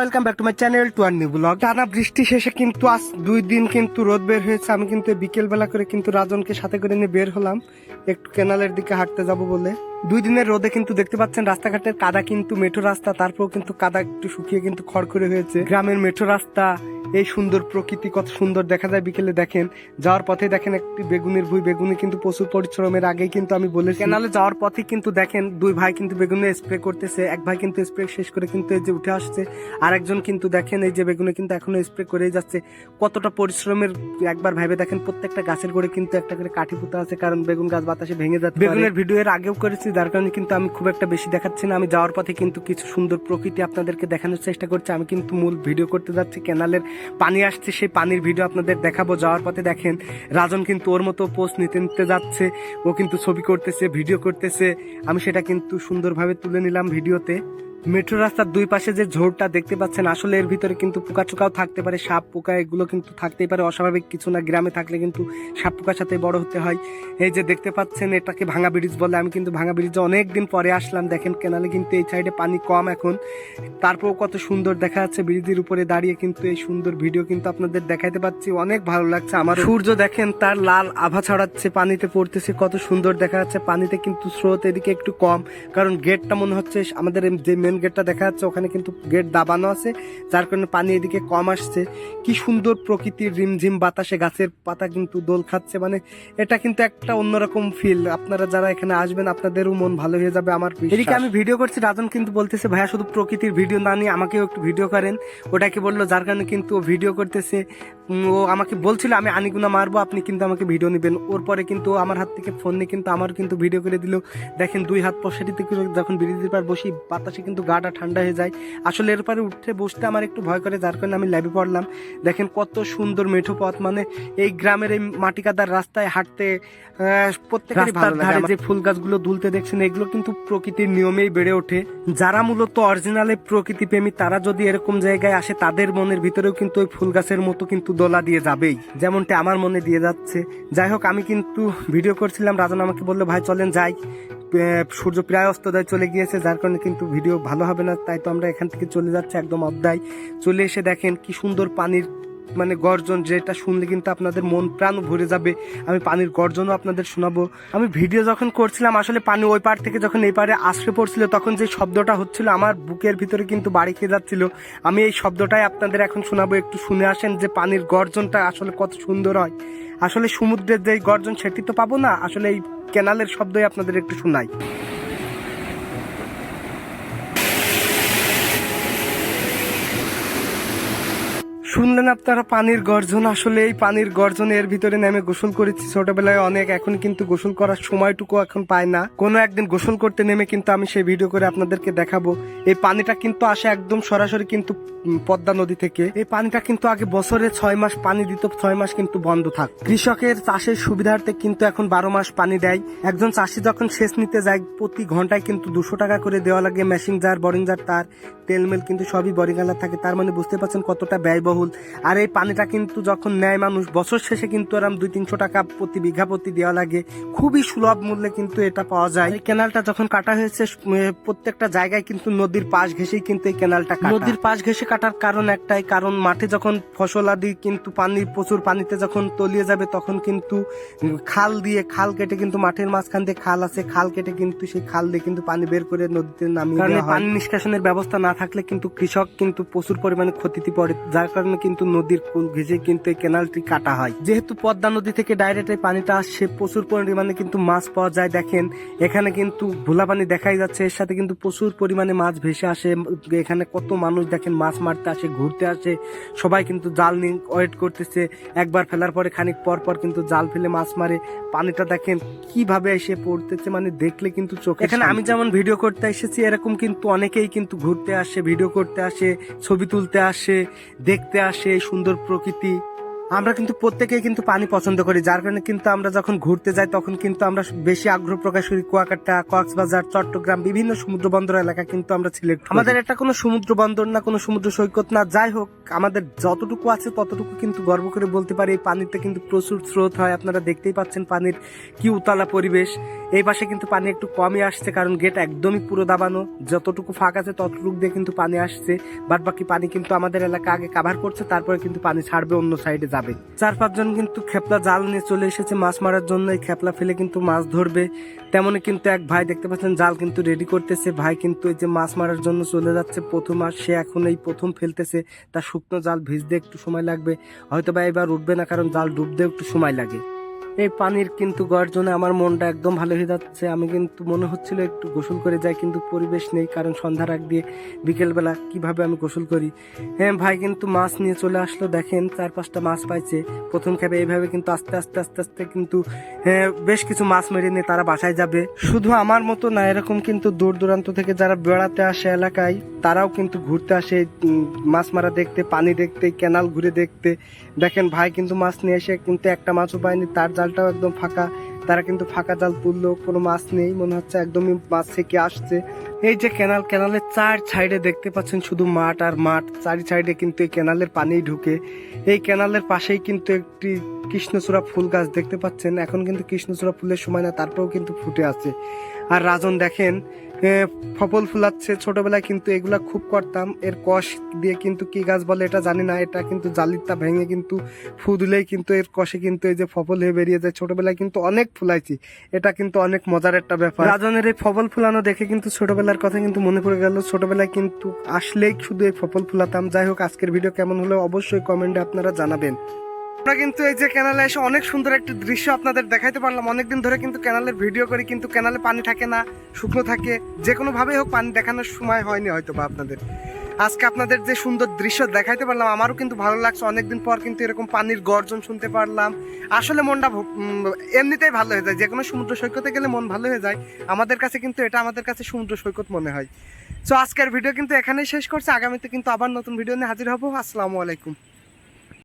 Welcome back to my channel to our new blog. টানা বৃষ্টি শেষে কিন্তু আজ 2 দিন কিন্তু রোদ বের হয়েছে। আমি কিন্তু বিকেল বেলা করে কিন্তু রাজনকে সাথে করে নিয়ে বের হলাম একটু কেনালের দিকে হাঁটতে যাব বলে। 2 দিনের রোদে কিন্তু দেখতে পাচ্ছেন রাস্তাঘাটের কাদা কিন্তু মেঠো রাস্তা, তারপর কিন্তু কাদা একটু শুকিয়ে কিন্তু খড়খড়ে হয়েছে। গ্রামের মেঠো রাস্তা, এই সুন্দর প্রকৃতি কত সুন্দর দেখা যায় বিকেলে। দেখেন যাওয়ার পথে দেখেন একটি বেগুনের ভুঁই, বেগুনি কিন্তু প্রচুর পরিশ্রমের আগেই কিন্তু আমি বলেছি। কেনালে যাওয়ার পথে কিন্তু দেখেন 2 ভাই কিন্তু বেগুনে স্প্রে করতেছে। এক ভাই কিন্তু স্প্রে শেষ করে কিন্তু এই যে উঠে আসছে, আর একজন কিন্তু দেখেন এই যে বেগুনে কিন্তু এখনো স্প্রে করেই যাচ্ছে। কতটা পরিশ্রমের একবার ভেবে দেখেন। প্রত্যেকটা গাছের গোড়ে কিন্তু একটা করে কাঠি পুঁতা আছে, কারণ বেগুন গাছ বাতাসে ভেঙে যাচ্ছে। বেগুনের ভিডিও এর আগেও করেছি, যার কারণে কিন্তু আমি খুব একটা বেশি দেখাচ্ছি না। আমি যাওয়ার পথে কিন্তু কিছু সুন্দর প্রকৃতি আপনাদেরকে দেখানোর চেষ্টা করছি। আমি কিন্তু মূল ভিডিও করতে যাচ্ছি, কেনালের পানি আসছে সেই পানির ভিডিও আপনাদের দেখাবো। যাওয়ার পথে দেখেন রাজন কিন্তু ওর মতো পোস্ট নিতে যাচ্ছে, ও কিন্তু ছবি করতেছে, ভিডিও করতেছে। আমি সেটা কিন্তু সুন্দরভাবে তুলে নিলাম ভিডিওতে। মেট্রো রাস্তার 2 পাশে যে ঝোড়টা দেখতে পাচ্ছেন, আসলে এর ভিতরে কিন্তু পোকা চোকাও থাকতে পারে, সাপ পোকা এগুলো কিন্তু থাকতেই পারে, অস্বাভাবিক কিছু না। গ্রামে থাকলে কিন্তু সাপ পোকার সাথে বড় হতে হয়। এই যে দেখতে পাচ্ছেন এটাকে ভাঙা ব্রিজ বলে। আমি কিন্তু ভাঙা ব্রিজে অনেকদিন পরে আসলাম। দেখেন কেনালে কিন্তু এই সাইডে পানি কম এখন, তারপর কত সুন্দর দেখা যাচ্ছে ব্রিজের উপরে দাঁড়িয়ে কিন্তু এই সুন্দর ভিডিও কিন্তু আপনাদের দেখাইতে পাচ্ছি। অনেক ভালো লাগছে আমার। সূর্য দেখেন তার লাল আভা ছড়াচ্ছে, পানিতে পড়তেছে, কত সুন্দর দেখা যাচ্ছে। পানিতে কিন্তু স্রোত এদিকে একটু কম, কারণ গেটটা মনে হচ্ছে আমাদের যে মেন গেটটা দেখা যাচ্ছে ওখানে কিন্তু গেট দাবানো আছে, যার কারণে পানি এদিকে কম আসছে। কি সুন্দর প্রকৃতির রিমঝিম বাতাসে গাছের পাতা কিন্তু দোল খাচ্ছে, মানে এটা কিন্তু একটা অন্যরকম ফিল। আপনারা যারা এখানে আসবেন আপনাদেরও মন ভালো হয়ে যাবে আমার। এদিকে আমি ভিডিও করছি, রাজন কিন্তু বলতেছে ভাইয়া শুধু প্রকৃতির ভিডিও না নিয়ে আমাকেও একটু ভিডিও করেন। ওটাকে বললো, যার কারণে কিন্তু ও ভিডিও করতেছে। ও আমাকে বলছিল আমি আনিগুনা মারবো, আপনি কিন্তু আমাকে ভিডিও নেবেন। ওর পরে কিন্তু আমার হাত থেকে ফোন নিয়ে কিন্তু আমার কিন্তু ভিডিও করে দিল। দেখেন 2 হাত পশারিতে যখন ব্রিজের পার বসি বাতাসে কিন্তু গাটা ঠান্ডা হয়ে যায়। আসলে এর পরে উঠতে বসতে আমার একটু ভয় করে, যার কারণে আমি লাইভে পড়লাম। দেখেন কত সুন্দর মেঠো পথ, মানে এই গ্রামের এই মাটি কাদার রাস্তায় হাঁটতে প্রত্যেকেরই ভালো লাগে। যে ফুল গাছগুলো দুলতে দেখছেন এগুলো কিন্তু প্রকৃতির নিয়মেই বেড়ে ওঠে। যারা মূলত অরিজিনালে প্রকৃতি প্রেমী তারা যদি এরকম জায়গায় আসে, তাদের মনের ভিতরেও কিন্তু ওই ফুল গাছের মতো কিন্তু দোলা দিয়ে যাবেই, যেমনটা আমার মনে দিয়ে যাচ্ছে। যাই হোক, আমি কিন্তু ভিডিও করছিলাম, রাজন আমাকে বললো ভাই চলেন যাই। সূর্য প্রায় অস্তোদয় চলে গিয়েছে, যার কারণে কিন্তু ভিডিও ভালো হবে না, তাই তো আমরা এখান থেকে চলে যাচ্ছি একদম অধ্যায়। চলে এসে দেখেন কি সুন্দর পানির মানে গর্জন, যেটা শুনলে কিন্তু আপনাদের মন প্রাণ ভরে যাবে। আমি পানির গর্জনও আপনাদের শোনাবো। আমি ভিডিও যখন করছিলাম আসলে পানি ওই পার থেকে যখন এই পারে আশ্রে পড়ছিল, তখন যে শব্দটা হচ্ছিল আমার বুকের ভিতরে কিন্তু বাড়ি খেয়ে যাচ্ছিল। আমি এই শব্দটাই আপনাদের এখন শোনাবো, একটু শুনে আসেন যে পানির গর্জনটা আসলে কত সুন্দর হয়। আসলে সমুদ্রের যে গর্জন সেটি তো পাবো না, আসলে এই কেনালের শব্দই আপনাদের একটু শোনাই। শুনলেন আপনারা পানির গর্জন। আসলে এই পানির গর্জনে এর ভিতরে নেমে গোসল করেছি ছোটবেলায় অনেক, এখন কিন্তু গোসল করার সময়টুকু এখন পাই না। কোনো একদিন গোসল করতে নেমে কিন্তু আমি সেই ভিডিও করে আপনাদেরকে দেখাবো। এই পানিটা কিন্তু আসে একদম সরাসরি কিন্তু পদ্মা নদী থেকে। এই পানিটা কিন্তু আগে বছরে 6 মাস পানি দিত, 6 মাস কিন্তু বন্ধ থাক। কৃষকের চাষের সুবিধার্থে কিন্তু এখন 12 মাস পানি দেয়। একজন চাষি যখন সেচ নিতে যায় প্রতি ঘন্টায় কিন্তু 200 টাকা করে দেওয়া লাগে। মেশিন জার, বোরিং জার, তার তেলমেল কিন্তু সবই বরিগালা থাকে, তার মানে বুঝতে পারছেন কতটা ব্যয়বহুল। আর এই পানিটা কিন্তু যখন নেয় মানুষ বছর শেষে কিন্তু এরকম 200-300 টাকা প্রতি বিঘা প্রতি দেওয়া লাগে। খুবই সুলভ মূল্যে কিন্তু এটা পাওয়া যায়। এই কেনালটা যখন কাটা হয়েছে প্রত্যেকটা জায়গায় কিন্তু নদীর পাশ ঘেঁষেই কিন্তু এই কেনালটা কাটা। নদীর পাশ ঘেঁষে কাটার কারণ একটাই, কারণ মাঠে যখন ফসল আদি কিন্তু পানি প্রচুর পানিতে যখন তলিয়ে যাবে তখন কিন্তু খাল কেটে কিন্তু মাঠের মাঝখান দিয়ে খাল আছে, খাল কেটে কিন্তু সেই খাল দিয়ে কিন্তু পানি বের করে নদীতে নামিয়ে দেওয়া হয়। পানি নিষ্কাশনের ব্যবস্থা না থাকলে কিন্তু কৃষক কিন্তু প্রচুর পরিমাণে ক্ষতিতে পড়ে, যার কারণে কিন্তু নদীর কুল ঘেঁষে কিন্তু এই কেনালটি কাটা হয়। যেহেতু পদ্মা নদী থেকে ডাইরেক্ট এই পানিটা আসছে, প্রচুর পরিমাণে কিন্তু মাছ পাওয়া যায়। দেখেন এখানে কিন্তু ভোলা পানি দেখাই যাচ্ছে, এর সাথে কিন্তু প্রচুর পরিমাণে মাছ ভেসে আসে। এখানে কত মানুষ দেখেন মাছ মারতে আসে, ঘুরতে আসে, সবাই কিন্তু জাল নিয়ে ওয়েট করতেছে। একবার ফেলার পরে খানিক পর পর কিন্তু জাল ফেলে মাছ মারে। পানিটা দেখেন কিভাবে এসে পড়তেছে, মানে দেখলে কিন্তু চোখে। এখানে আমি যেমন ভিডিও করতে এসেছি, এরকম কিন্তু অনেকেই কিন্তু ঘুরতে আসে, ভিডিও করতে আসে, ছবি তুলতে আসে, দেখতে আসে এই সুন্দর প্রকৃতি। আমরা কিন্তু প্রত্যেকেই কিন্তু পানি পছন্দ করি, যার কারণে কিন্তু আমরা যখন ঘুরতে যাই তখন কিন্তু আমরা বেশি আগ্রহ প্রকাশ করি কুয়াকাটা, কক্সবাজার, চট্টগ্রাম বিভিন্ন সমুদ্র বন্দর এলাকা কিন্তু আমরা সিলেক্ট করি। আমাদের এটা কোনো সমুদ্র বন্দর না, কোনো সমুদ্র সৈকত না, যাই হোক আমাদের যতটুকু আছে ততটুকু কিন্তু গর্ব করে বলতে পারি এই পানিতে কিন্তু প্রচুর স্রোত হয়। আপনারা দেখতেই পাচ্ছেন পানির কি উতালা পরিবেশ। এই পাশে কিন্তু পানি একটু কমই আসছে, কারণ গেট একদমই পুরো দাবানো, যতটুকু ফাঁক আছে ততটুকু দিয়ে কিন্তু পানি আসছে। বাদ বাকি পানি কিন্তু আমাদের এলাকা আগে কাভার করছে, তারপরে কিন্তু পানি ছাড়বে, অন্য সাইডে যাবে। 4-5 জন কিন্তু খেপলা জাল নিয়ে চলে এসেছে মাছ মারার জন্য, এই খেপলা ফেলে কিন্তু মাছ ধরবে। তেমনই কিন্তু এক ভাই দেখতে পাচ্ছেন জাল কিন্তু রেডি করতেছে। ভাই কিন্তু এই যে মাছ মারার জন্য চলে যাচ্ছে, প্রথম আর সে এখন এই প্রথম ফেলতেছে। তার শুকনো জাল ভিজতে একটু সময় লাগবে, হয়তো বা এবার উঠবে না, কারণ জাল ডুবতে একটু সময় লাগে। এই পানির কিন্তু গর্জনে আমার মনটা একদম ভালো হয়ে যাচ্ছে। আমি কিন্তু মনে হচ্ছিল একটু গোসল করে যাই, কিন্তু পরিবেশ নেই, কারণ সন্ধ্যার আগ দিয়ে বিকেলবেলা কিভাবে আমি গোসল করি। হ্যাঁ, ভাই কিন্তু মাছ নিয়ে চলে আসলো, দেখেন 4-5টা মাছ পাইছে প্রথম খেপে। এইভাবে কিন্তু আস্তে আস্তে আস্তে আস্তে কিন্তু বেশ কিছু মাছ মেরে নিয়ে তারা বাসায় যাবে। শুধু আমার মতো না, এরকম কিন্তু দূর দূরান্ত থেকে যারা বেড়াতে আসে এলাকায়, তারাও কিন্তু ঘুরতে আসে মাছ মারা দেখতে, পানি দেখতে, ক্যানাল ঘুরে দেখতে। দেখেন ভাই কিন্তু মাছ নিয়ে এসে কিন্তু একটা মাছও পায়নি, তার জালটাও একদম ফাঁকা। তারা কিন্তু ফাঁকা জাল তুললো, কোনো মাছ নেই, মনে হচ্ছে একদমই মাছ থেকে আসছে। এই যে ক্যানালের 4 সাইডে দেখতে পাচ্ছেন শুধু মাঠ আর মাঠ, 4 সাইডে কিন্তু এই ক্যানালের পানি ঢুকে। এই ক্যানালের পাশেই কিন্তু একটি কৃষ্ণচূড়া ফুল গাছ দেখতে পাচ্ছেন। এখন কিন্তু কৃষ্ণচূড়া ফুলের সময় না, তারপরেও কিন্তু ফুটে আছে। আর রাজন দেখেন ফপল ফুলাচ্ছে। ছোটবেলায় কিন্তু এগুলা খুব করতাম, এর কষ দিয়ে কিন্তু কি গাছ বলে এটা জানি না, এটা কিন্তু জালিরটা ভেঙে কিন্তু ফু দিলেই কিন্তু এর কষে কিন্তু এই যে ফপল হয়ে বেরিয়ে যায়। ছোটবেলায় কিন্তু অনেক ফুলাইছি, এটা কিন্তু অনেক মজার একটা ব্যাপার। রাজনের এই ফপল ফুলানো দেখে কিন্তু ছোটবেলার কথা কিন্তু মনে পড়ে গেল। ছোটবেলায় কিন্তু আসলেই শুধু এই ফপল ফুলাতাম। যাই হোক, আজকের ভিডিও কেমন হলো অবশ্যই কমেন্টে আপনারা জানাবেন। আমরা কিন্তু এই যে ক্যানালে এসে অনেক সুন্দর একটা দৃশ্য আপনাদের দেখাইতে পারলাম। অনেকদিন ধরে কিন্তু ক্যানালের ভিডিও করি, কিন্তু ক্যানালে পানি থাকে না, শুকনো থাকে, যে কোনো ভাবেই হোক পানি দেখানোর সময় হয়নি হয়তো বা আপনাদের। আজকে আপনাদের যে সুন্দর দৃশ্য দেখাইতে পারলাম, আমারও কিন্তু ভালো লাগছে। অনেকদিন পর কিন্তু এরকম পানির গর্জন শুনতে পারলাম। আসলে মনটা এমনিতেই ভালো হয়ে যায়, যে কোনো সমুদ্র সৈকতে গেলে মন ভালো হয়ে যায়। আমাদের কাছে কিন্তু এটা আমাদের কাছে সমুদ্র সৈকত মনে হয়। তো আজকের ভিডিও কিন্তু এখানেই শেষ করছি। আগামীতে কিন্তু আবার নতুন ভিডিও নিয়ে হাজির হবো। আসসালামু আলাইকুম।